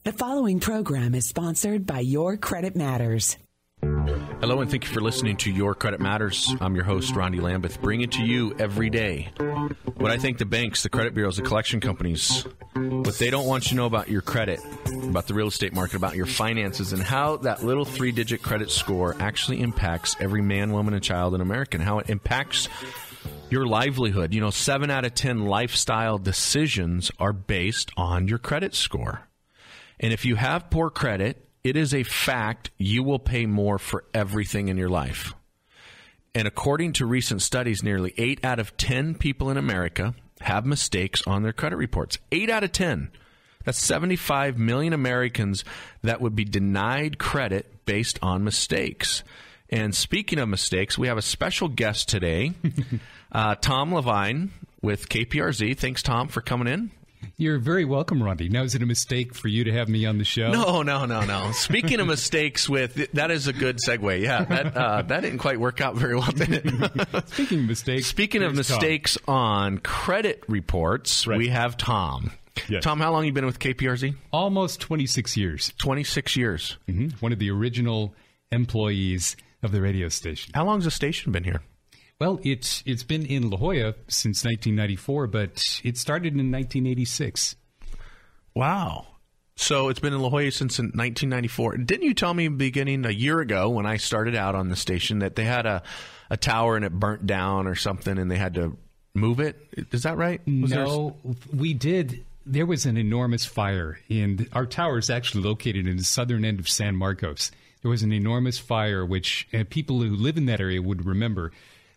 The following program is sponsored by Your Credit Matters. Hello, and thank you for listening to Your Credit Matters. I'm your host, Rondi Lambeth, bringing to you every day what I think the banks, the credit bureaus, the collection companies, what they don't want you to know about your credit, about the real estate market, about your finances, and how that little 3-digit credit score actually impacts every man, woman, and child in America, and how it impacts your livelihood. 7 out of 10 lifestyle decisions are based on your credit score. And if you have poor credit, it is a fact you will pay more for everything in your life. And according to recent studies, nearly 8 out of 10 people in America have mistakes on their credit reports. 8 out of 10. That's 75 million Americans that would be denied credit based on mistakes. And speaking of mistakes, we have a special guest today, Tom Levine with KPRZ. Thanks, Tom, for coming in. You're very welcome, Rondi. Now, is it a mistake for you to have me on the show? No. Speaking of mistakes, that is a good segue. Yeah, that didn't quite work out very well, did it? Speaking of mistakes on credit reports, right. We have Tom. Yes. Tom, how long have you been with KPRZ? Almost 26 years. 26 years. Mm-hmm. One of the original employees of the radio station. How long has the station been here? Well, it's been in La Jolla since 1994, but it started in 1986. Wow. So it's been in La Jolla since 1994. Didn't you tell me beginning a year ago when I started out on the station that they had a tower and it burnt down or something and they had to move it? Is that right? We did. There was an enormous fire, and our tower is actually located in the southern end of San Marcos. There was an enormous fire, which people who live in that area would remember.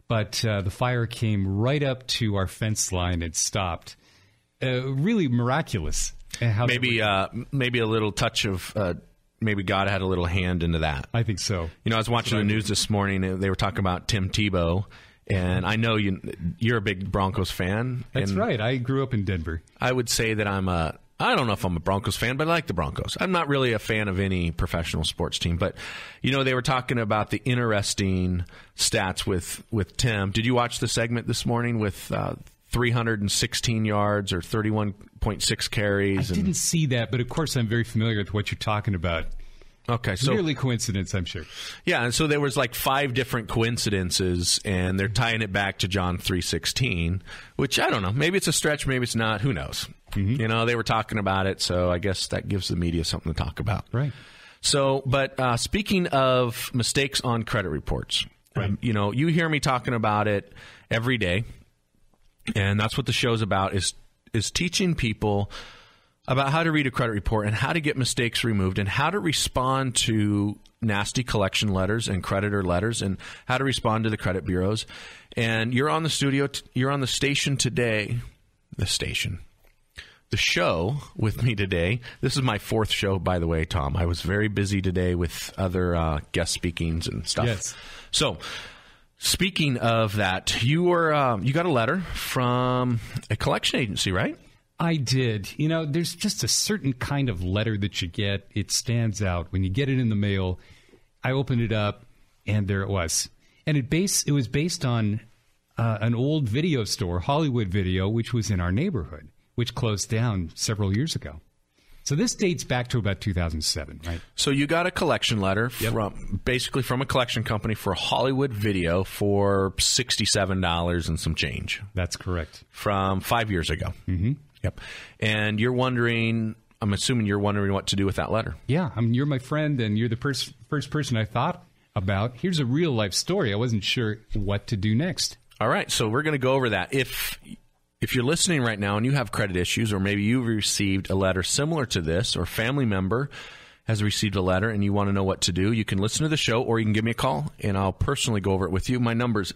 But the fire came right up to our fence line and stopped. Really miraculous. Maybe a little touch of maybe God had a little hand into that. I think so. I was watching the news this morning, and they were talking about Tim Tebow. And I know you're a big Broncos fan. That's right. I grew up in Denver. I would say that I don't know if I'm a Broncos fan, but I like the Broncos. I'm not really a fan of any professional sports team. But, they were talking about the interesting stats with Tim. Did you watch the segment this morning with 316 yards or 31.6 carries? I didn't see that, but of course I'm very familiar with what you're talking about. Okay, so merely coincidence, I'm sure. Yeah, and so there was like 5 different coincidences, and they're tying it back to John 3:16, which I don't know. Maybe it's a stretch, maybe it's not. Who knows? Mm-hmm. They were talking about it, so I guess that gives the media something to talk about. Right. So, but speaking of mistakes on credit reports, right. You hear me talking about it every day, and that's what the show's about is teaching people about how to read a credit report and how to get mistakes removed and how to respond to nasty collection letters and creditor letters and how to respond to the credit bureaus. And you're on the station today, the show with me today. This is my 4th show, by the way, Tom. I was very busy today with other guest speakings and stuff. Yes. So, speaking of that, you got a letter from a collection agency, right? I did. There's just a certain kind of letter that you get. It stands out. When you get it in the mail, I opened it up, and there it was. And it was based on an old video store, Hollywood Video, which was in our neighborhood, which closed down several years ago. So this dates back to about 2007, right? So you got a collection letter from a collection company for Hollywood Video for $67 and some change. That's correct. From 5 years ago. Mm-hmm. Yep. And I'm assuming you're wondering what to do with that letter. Yeah. You're my friend, and you're the first person I thought about. Here's a real-life story. I wasn't sure what to do next. All right. So we're going to go over that. If you're listening right now and you have credit issues, or maybe you've received a letter similar to this, or a family member has received a letter and you want to know what to do, you can listen to the show, or you can give me a call, and I'll personally go over it with you. My number is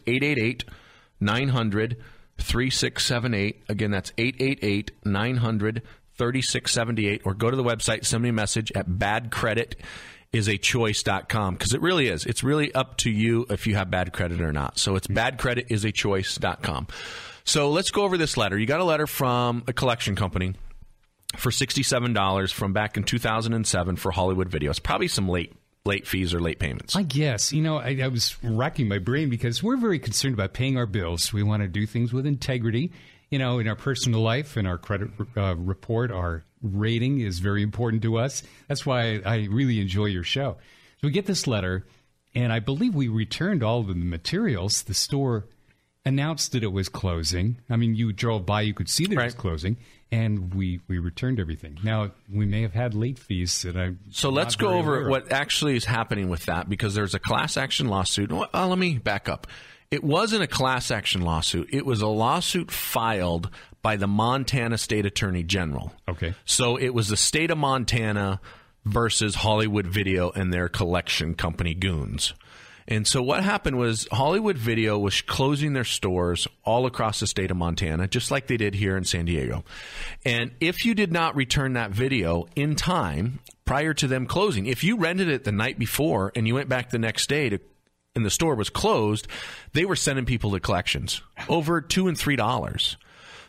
888-900-3678. Again, that's 888-900-3678. Or go to the website, send me a message at badcreditisAchoice.com, because it really is. It's really up to you if you have bad credit or not. So it's badcreditisAchoice.com. So let's go over this letter. You got a letter from a collection company for $67 from back in 2007 for Hollywood Video. It's probably some late fees or late payments. I guess. I was racking my brain because we're very concerned about paying our bills. We want to do things with integrity, in our personal life, in our credit report, our rating is very important to us. That's why I really enjoy your show. So we get this letter, and I believe we returned all of the materials. The store announced that it was closing. I mean, you drove by, you could see that it was closing, and we returned everything. Now, we may have had late fees that I'm So let's go over what actually is happening with that, because there's a class action lawsuit. Well, let me back up. It wasn't a class action lawsuit. It was a lawsuit filed by the Montana State Attorney General. Okay. So it was the state of Montana versus Hollywood Video and their collection company, Goons. And so what happened was Hollywood Video was closing their stores all across the state of Montana, just like they did here in San Diego. And if you did not return that video in time prior to them closing, if you rented it the night before and you went back the next day and the store was closed, they were sending people to collections over $2 and $3.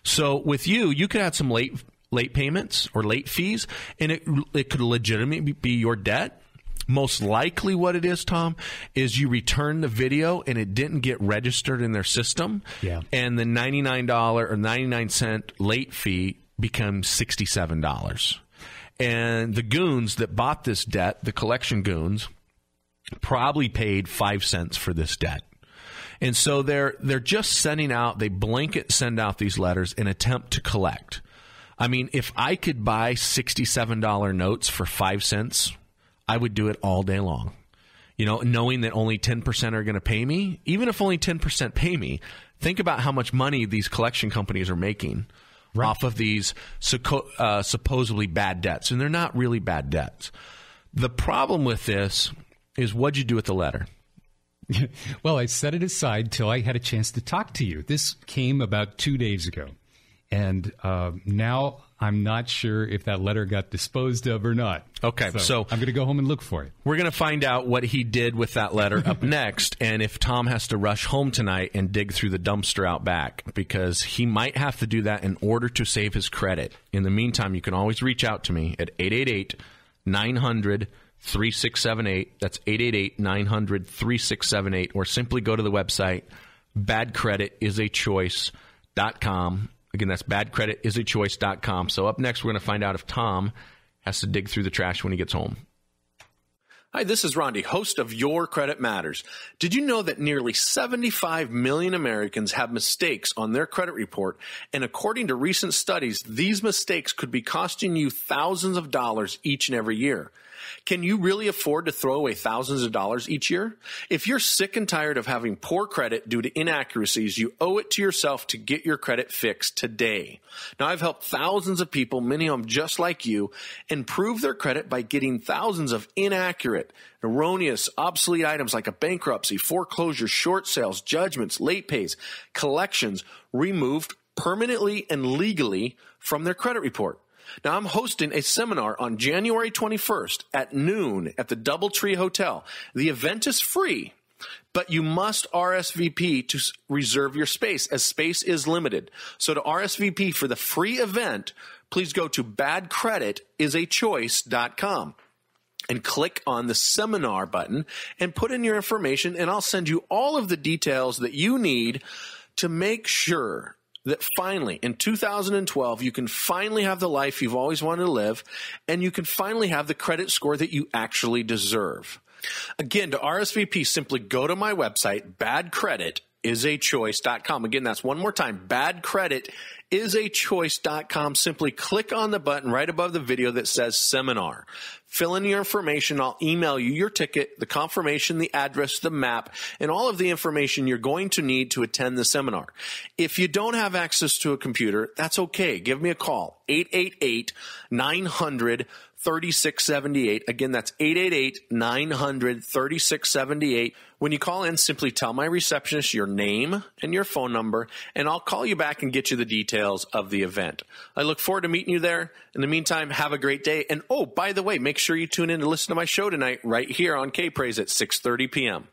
So with you could have some late payments or late fees, and it could legitimately be your debt. Most likely what it is, Tom, is you return the video and it didn't get registered in their system. Yeah. And the $99 or 99-cent late fee becomes $67. And the goons that bought this debt, the collection goons, probably paid 5 cents for this debt. And so they're just sending out, they blanket send out these letters in attempt to collect. I mean, if I could buy $67 notes for 5 cents, I would do it all day long. You know, knowing that only 10% are going to pay me, even if only 10% pay me, think about how much money these collection companies are making off of these supposedly bad debts. And they're not really bad debts. The problem with this is, what'd you do with the letter? Well, I set it aside till I had a chance to talk to you. This came about 2 days ago. And now I'm not sure if that letter got disposed of or not. Okay, so I'm going to go home and look for it. We're going to find out what he did with that letter up next, and if Tom has to rush home tonight and dig through the dumpster out back, because he might have to do that in order to save his credit. In the meantime, you can always reach out to me at 888-900-3678. That's 888-900-3678, or simply go to the website badcreditisachoice.com. Again, that's badcreditisachoice.com. So up next, we're going to find out if Tom has to dig through the trash when he gets home. Hi, this is Rondi, host of Your Credit Matters. Did you know that nearly 75 million Americans have mistakes on their credit report? And according to recent studies, these mistakes could be costing you thousands of dollars each and every year. Can you really afford to throw away thousands of dollars each year? If you're sick and tired of having poor credit due to inaccuracies, you owe it to yourself to get your credit fixed today. Now, I've helped thousands of people, many of them just like you, improve their credit by getting thousands of inaccurate, erroneous, obsolete items like a bankruptcy, foreclosure, short sales, judgments, late pays, collections removed permanently and legally from their credit report. Now, I'm hosting a seminar on January 21st at noon at the DoubleTree Hotel. The event is free, but you must RSVP to reserve your space, as space is limited. So to RSVP for the free event, please go to badcreditisachoice.com and click on the seminar button and put in your information, and I'll send you all of the details that you need to make sure that finally, in 2012, you can finally have the life you've always wanted to live, and you can finally have the credit score that you actually deserve. Again, to RSVP, simply go to my website, badcreditisachoice.com. Again, that's one more time, badcreditisachoice.com. Simply click on the button right above the video that says seminar. Fill in your information. I'll email you your ticket, the confirmation, the address, the map, and all of the information you're going to need to attend the seminar. If you don't have access to a computer, that's okay. Give me a call, 888-900-3678. Again, that's 888-900-3678. When you call in, simply tell my receptionist your name and your phone number, and I'll call you back and get you the details of the event. I look forward to meeting you there. In the meantime, have a great day. And oh, by the way, make sure you tune in to listen to my show tonight right here on K-Praise at 6:30 p.m.